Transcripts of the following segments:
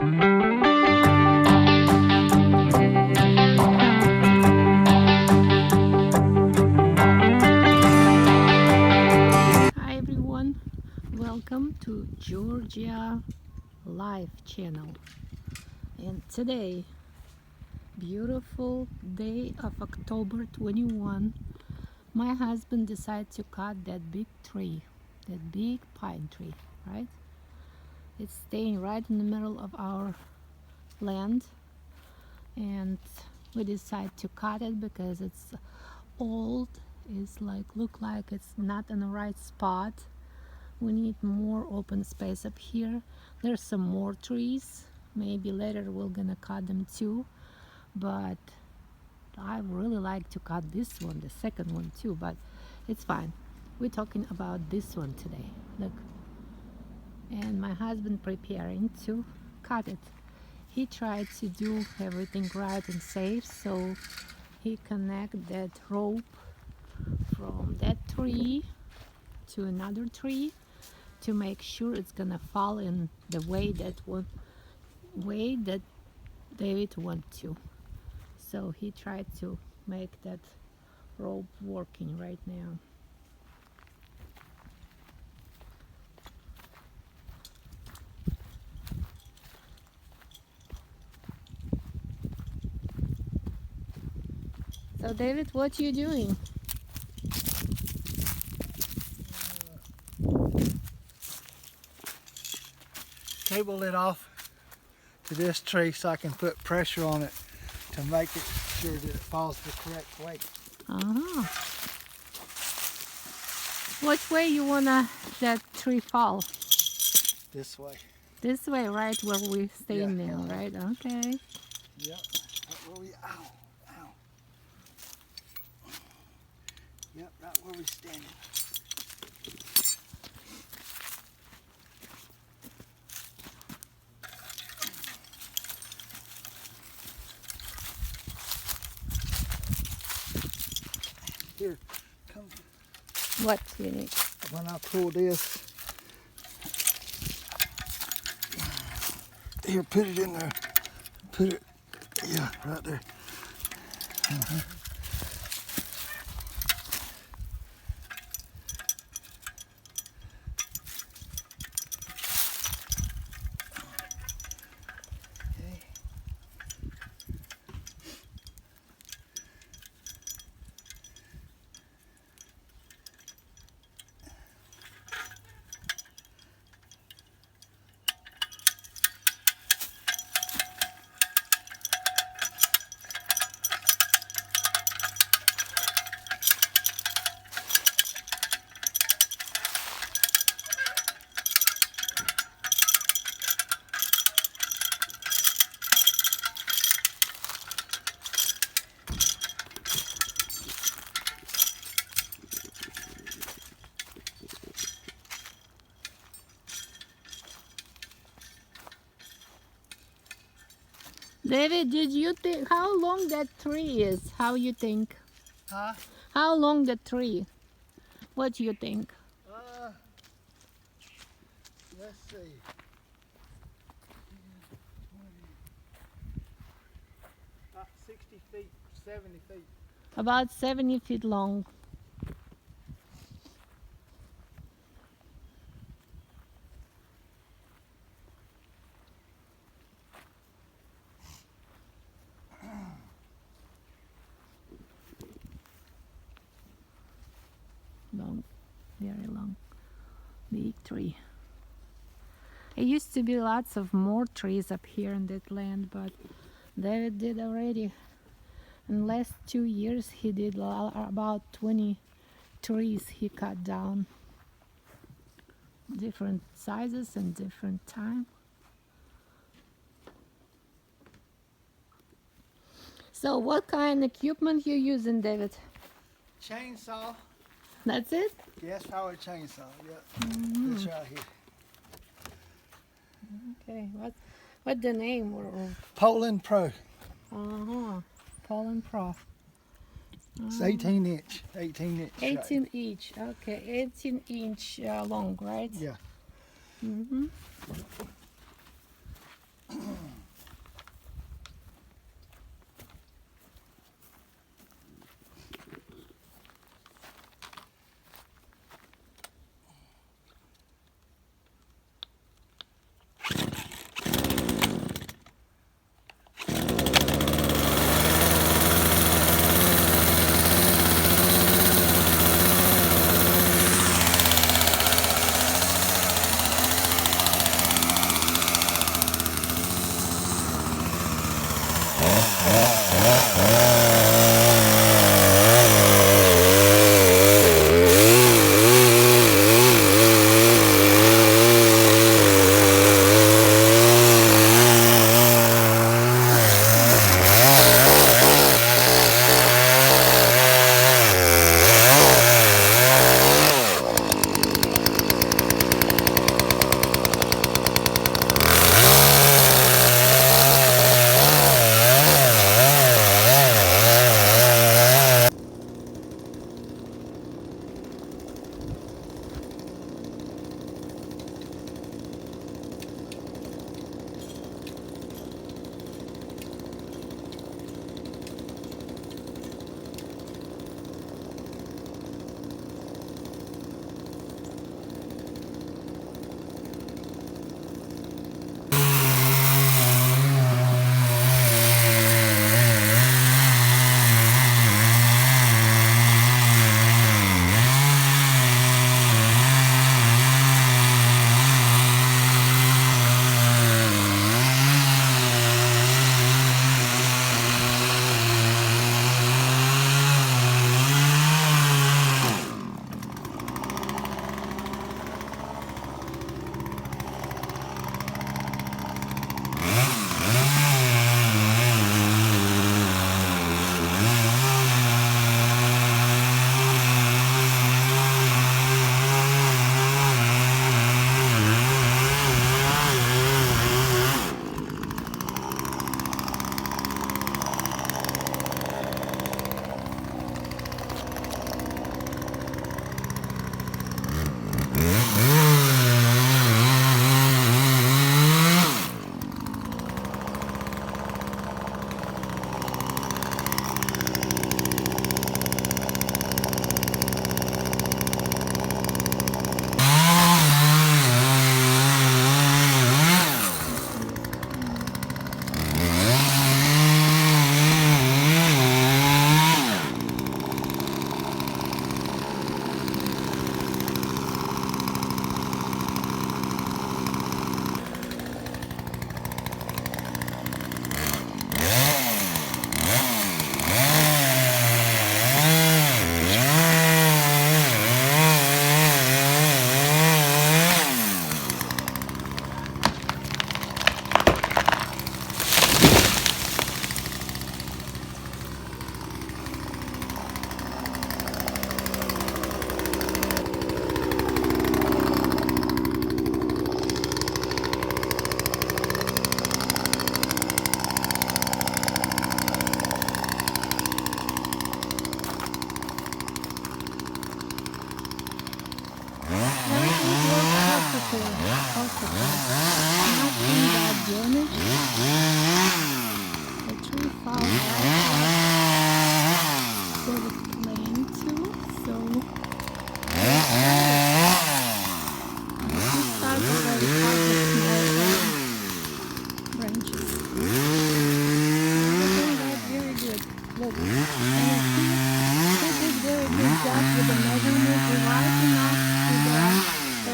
Hi everyone, welcome to Georgia Live channel. And today, beautiful day of October 21, my husband decided to cut that big tree, that big pine tree, right? It's staying right in the middle of our land, and we decided to cut it because it's old. It's look like it's not in the right spot. We need more open space up here. There's some more trees. Maybe later we're gonna cut them too. But I really like to cut this one, the second one too, but it's fine. We're talking about this one today. Look. And my husband preparing to cut it. He tried to do everything right and safe, so he connect that rope from that tree to another tree to make sure it's gonna fall in the way that David want to. So he tried to make that rope working right now. So David, what you doing? Cable it off to this tree so I can put pressure on it to make it sure that it falls the correct way. Uh-huh. Which way you wanna that tree fall? This way. This way, right where we're staying Yeah. now, right? Okay. Yep. Right where we, ow. Yep, right where we standing. Here, come. What you need? When I pull this, here, put it in there. Put it, yeah, right there. Okay. David, did you think how long that tree is? How you think? Huh? How long the tree? What do you think? Let's see. About 60 feet, 70 feet. About 70 feet long. Long, very long, big tree. There used to be lots of more trees up here in that land, but David did already. In the last 2 years, he did about 20 trees he cut down. Different sizes and different time. So what kind of equipment you using, David? Chainsaw. That's it? Gas powered chainsaw. Yep. This right here. Okay. What the name? Poland Pro. Poland Pro. It's 18 inch. 18 inch. 18 inch. Okay, 18 inch long, right? Yeah. Mm-hmm.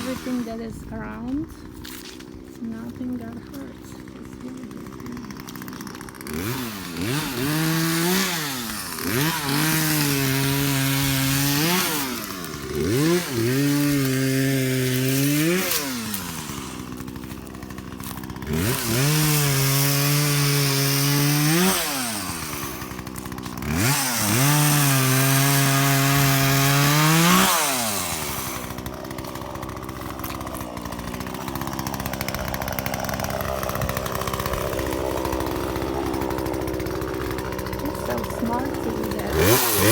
everything that is around, nothing got hurt. It's really so smart to do that.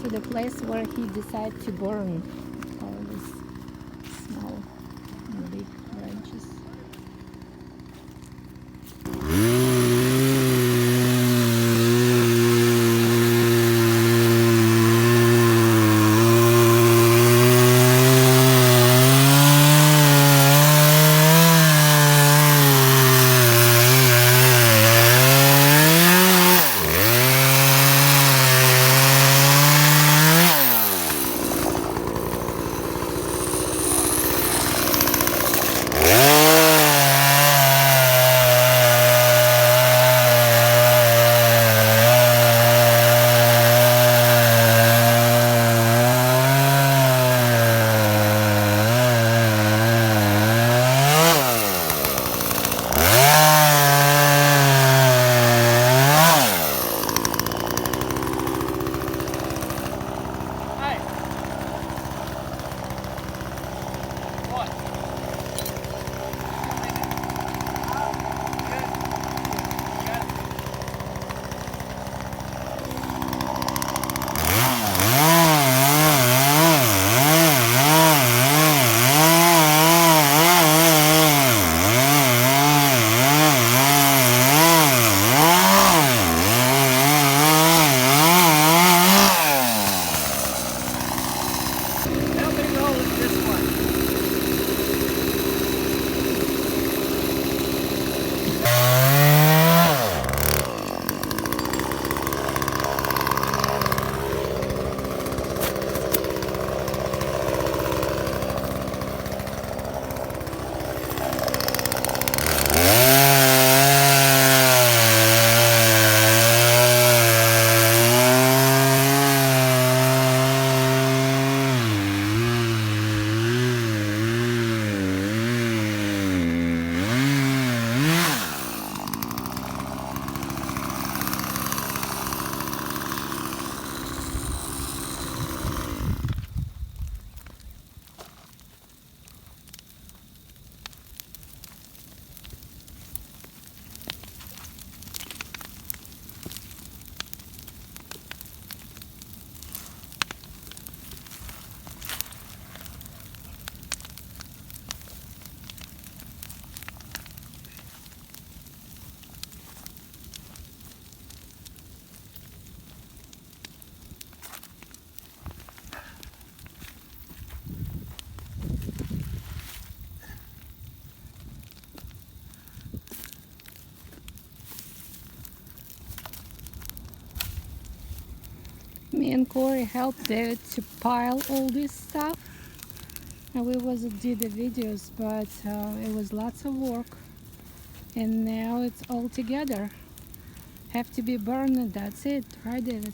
to the place where he decided to burn all these small and big branches. Help me roll it this way. Me and Corey helped David to pile all this stuff. And we did the videos, but it was lots of work. And now it's all together. Have to be burned, that's it, right, David?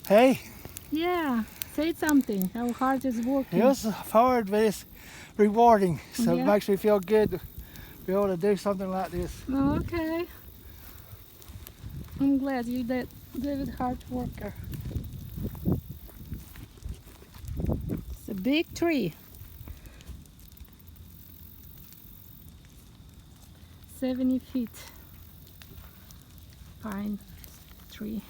Hey, Yeah, say something, how hard it's working. it's hard, but it's rewarding. So Yeah. it makes me feel good to be able to do something like this. Okay. I'm glad you did, David, hard worker. It's a big tree. 70 feet pine tree.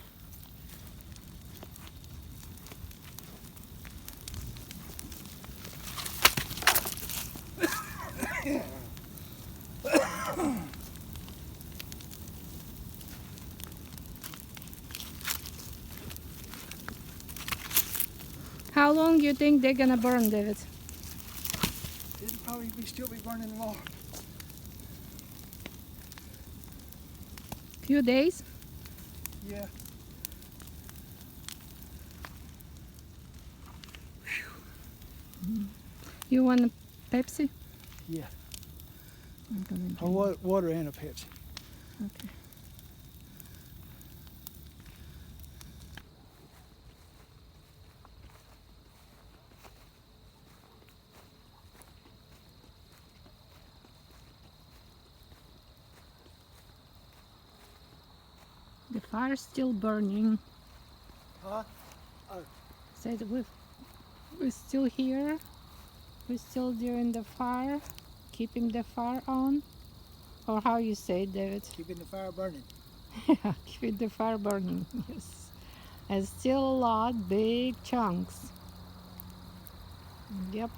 How long do you think they're gonna burn, David? It'll probably still be burning more. Few days? Yeah. You want a Pepsi? Yeah. I'm gonna A drink. water and a Pepsi. Okay. The fire's still burning. Huh? Said we're still here. We're still during the fire, keeping the fire on. Or how you say it, David? Keeping the fire burning. Yeah, keeping the fire burning. Yes. And still a lot, big chunks. Yep.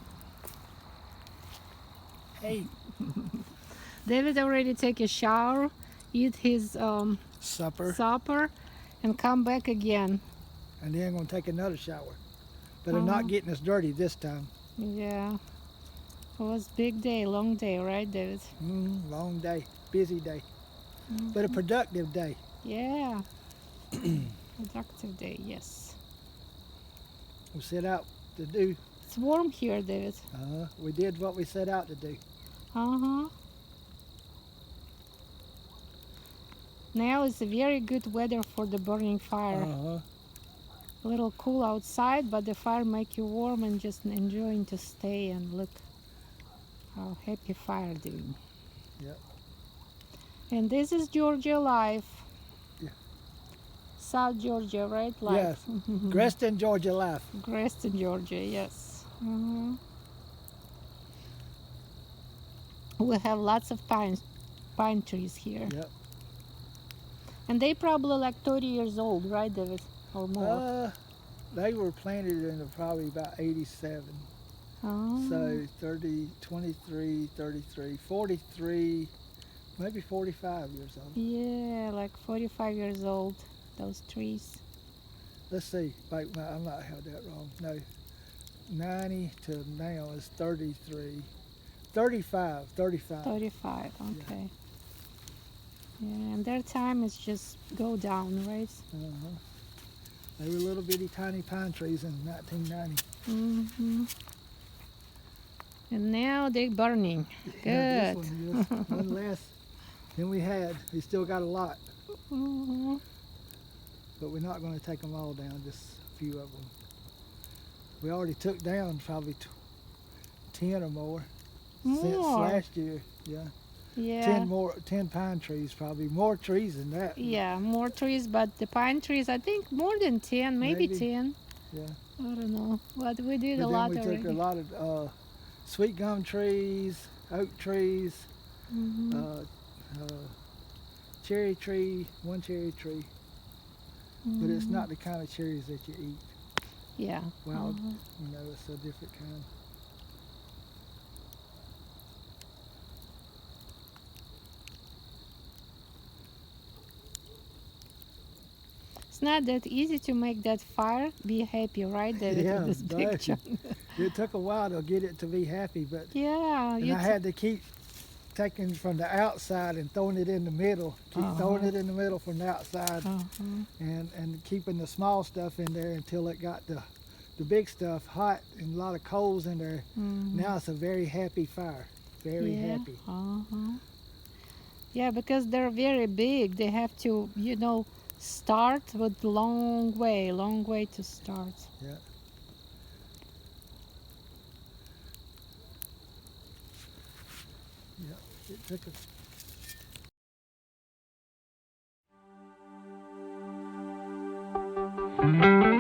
Hey, David already take a shower, eat his supper, supper, and come back again. and then I'm gonna take another shower. But I'm not getting as dirty this time. Yeah. It was big day, long day, right, David? Long day, busy day, but a productive day. Yeah. Productive day, yes. We set out to do. It's warm here, David. We did what we set out to do. Uh-huh. Now it's a very good weather for the burning fire. A little cool outside, but the fire make you warm and just enjoying to stay and look how happy fire doing. Yep. And this is Georgia Life. Yeah. South Georgia, right? Life. Yes. Greston, Georgia Life. Greston, Georgia, yes. We have lots of pine trees here. Yep. And they probably like 30 years old, right, David? Or more? They were planted in probably about 87. Oh. So 30, 23, 33, 43, maybe 45 years old. Yeah, like 45 years old, those trees. Let's see. Wait, I might have that wrong. No. 90 to now is 33. 35. 35, okay. Yeah, and their time is just go down, right? They were little bitty tiny pine trees in 1990. And now they're burning. Good. Yeah, this one is one less than we had. We still got a lot. But we're not going to take them all down, just a few of them. We already took down probably 10 or more since last year. Yeah. Yeah. 10 pine trees, probably more trees than that. Yeah, more trees, but the pine trees, I think more than 10, maybe 10. Yeah. I don't know, but we did But a lot we already. took a lot of sweet gum trees, oak trees, cherry tree, one cherry tree. But it's not the kind of cherries that you eat. Yeah. Wild, it's a different kind. It's not that easy to make that fire be happy, right, David? Yeah, With this big but chunk. it took a while to get it to be happy, but Yeah. and I had to keep taking from the outside and throwing it in the middle. Keep throwing it in the middle from the outside, and keeping the small stuff in there until it got the big stuff hot and a lot of coals in there. Now it's a very happy fire. Very happy. Yeah, because they're very big. They have to, start with long way to start. Yeah. Yeah. It took a